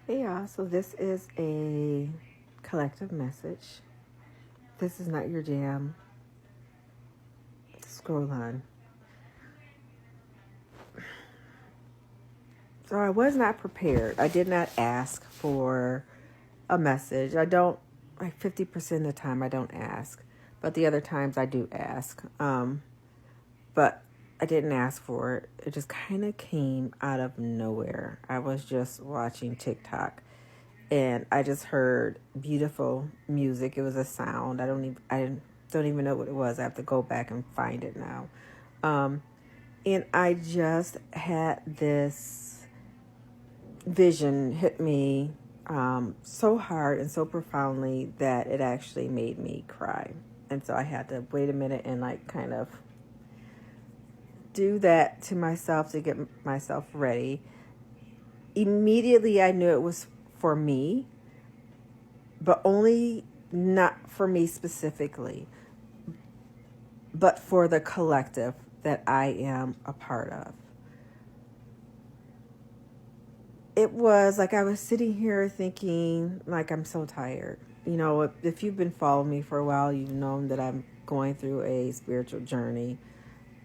Hey y'all, so this is a collective message. This is not your jam. Scroll on. So I was not prepared. I did not ask for a message. I don't, like 50% of the time I don't ask, but the other times I do ask. But I didn't ask for it. It just kind of came out of nowhere. I was just watching TikTok and I just heard beautiful music. It was a sound. I don't even know what it was. I have to go back and find it now. And I just had this vision hit me so hard and so profoundly that it actually made me cry. And so I had to wait a minute and like kind of do that to myself to get myself ready. Immediately I knew it was for me, but only not for me specifically, but for the collective that I am a part of. It was like I was sitting here thinking, like, I'm so tired. You know, if you've been following me for a while, you've known that I'm going through a spiritual journey.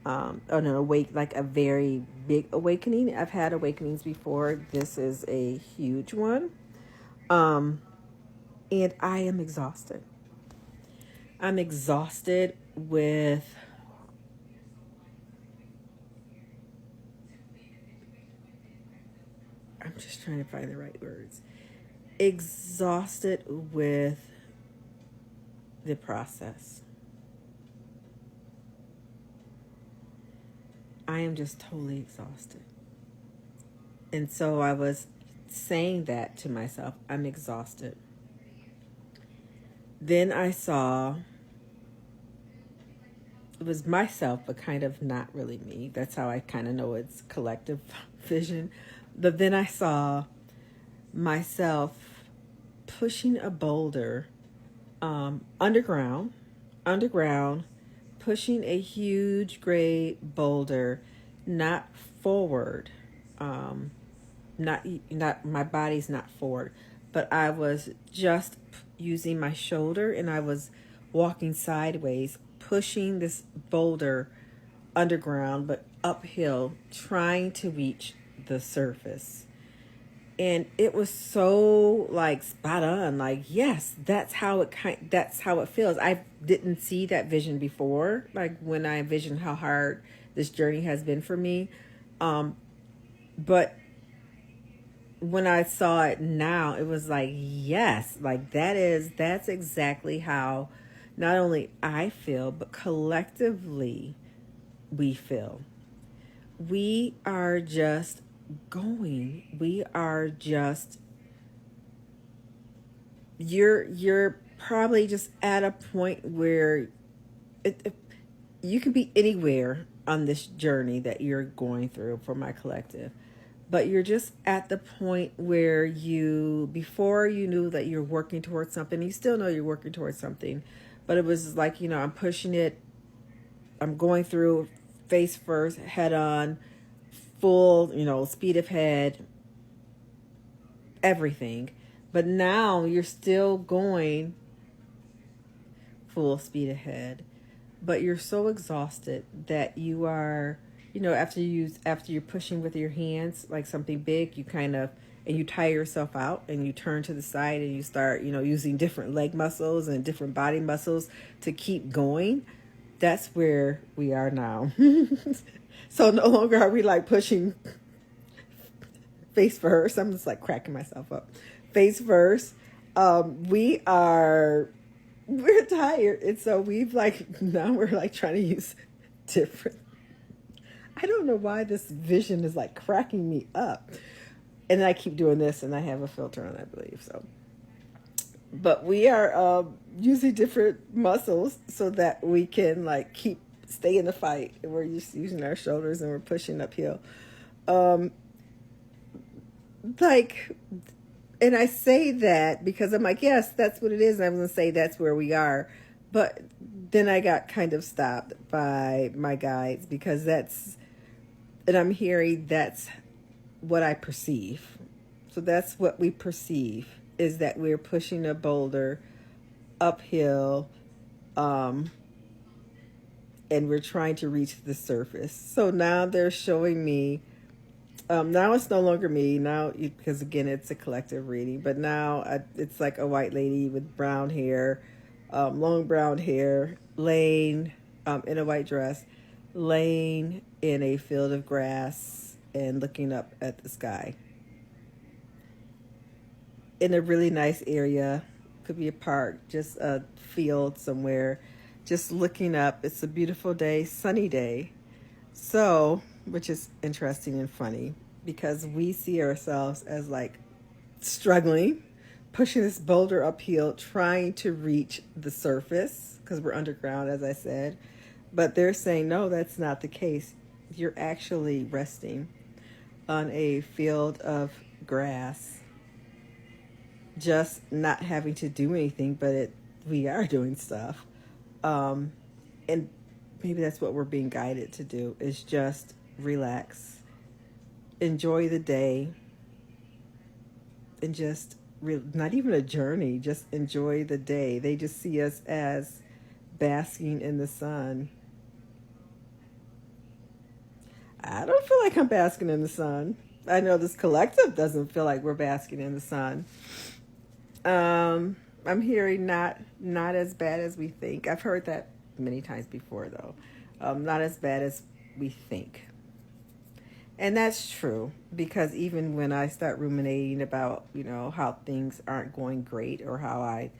Like a very big awakening. I've had awakenings before. This is a huge one. And I am exhausted. I'm exhausted with I'm just trying to find the right words. Exhausted with the process. I am just totally exhausted. And so I was saying that to myself. I'm exhausted. Then I saw it was myself, but kind of not really me. That's how I kind of know it's collective vision. But then I saw myself pushing a boulder underground, pushing a huge gray boulder, not forward, not my body's not forward, but I was just using my shoulder and I was walking sideways, pushing this boulder underground but uphill, trying to reach the surface. And it was so like spot on, like yes, that's how it feels. I didn't see that vision before, like when I envisioned how hard this journey has been for me. But when I saw it now, it was like yes, like that's exactly how not only I feel but collectively we feel. We are just going. We are just you're probably just at a point where you can be anywhere on this journey that you're going through for my collective, but you're just at the point where you before you knew that you're working towards something. You still know you're working towards something, but it was like, I'm pushing it. I'm going through face first, head on, full, speed ahead, everything. But now you're still going full speed ahead, but you're so exhausted that you are, after you're pushing with your hands like something big, you kind of and you tire yourself out and you turn to the side and you start, using different leg muscles and different body muscles to keep going. That's where we are now. So no longer are we like pushing face first. I'm just like cracking myself up. Face first. We are we're tired, and so we've like now we're like trying to use different. I don't know why this vision is like cracking me up, and I keep doing this, and I have a filter on, I believe so. But we are using different muscles so that we can like stay in the fight. We're just using our shoulders and we're pushing uphill. Um, like and I say that because I'm like, yes, that's what it is. And I'm going to say that's where we are. But then I got kind of stopped by my guides because and I'm hearing that's what I perceive. So that's what we perceive, is that we're pushing a boulder uphill, um, and we're trying to reach the surface. So now they're showing me, now it's no longer me now, because again it's a collective reading, but now it's like a white lady with brown hair, long brown hair, laying in a white dress, laying in a field of grass and looking up at the sky in a really nice area. Could be a park, just a field somewhere, just looking up. It's a beautiful day, sunny day. So, which is interesting and funny because we see ourselves as like struggling, pushing this boulder uphill, trying to reach the surface because we're underground, as I said. But they're saying, no, that's not the case. You're actually resting on a field of grass, just not having to do anything, but we are doing stuff. And maybe that's what we're being guided to do, is just relax, enjoy the day, and just not even a journey, just enjoy the day. They just see us as basking in the sun. I don't feel like I'm basking in the sun. I know this collective doesn't feel like we're basking in the sun. I'm hearing not as bad as we think. I've heard that many times before, though. Not as bad as we think. And that's true, because even when I start ruminating about, how things aren't going great, or how I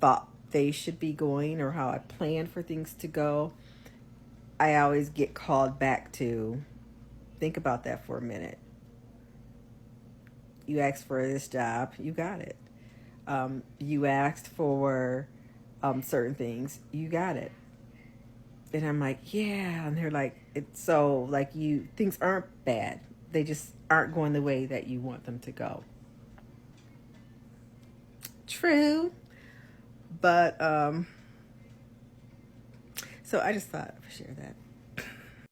thought they should be going, or how I planned for things to go, I always get called back to think about that for a minute. You asked for this job, you got it. You asked for certain things, you got it. And I'm like, yeah. And they're like, it's so like things aren't bad. They just aren't going the way that you want them to go. True. But, so I just thought I would share that.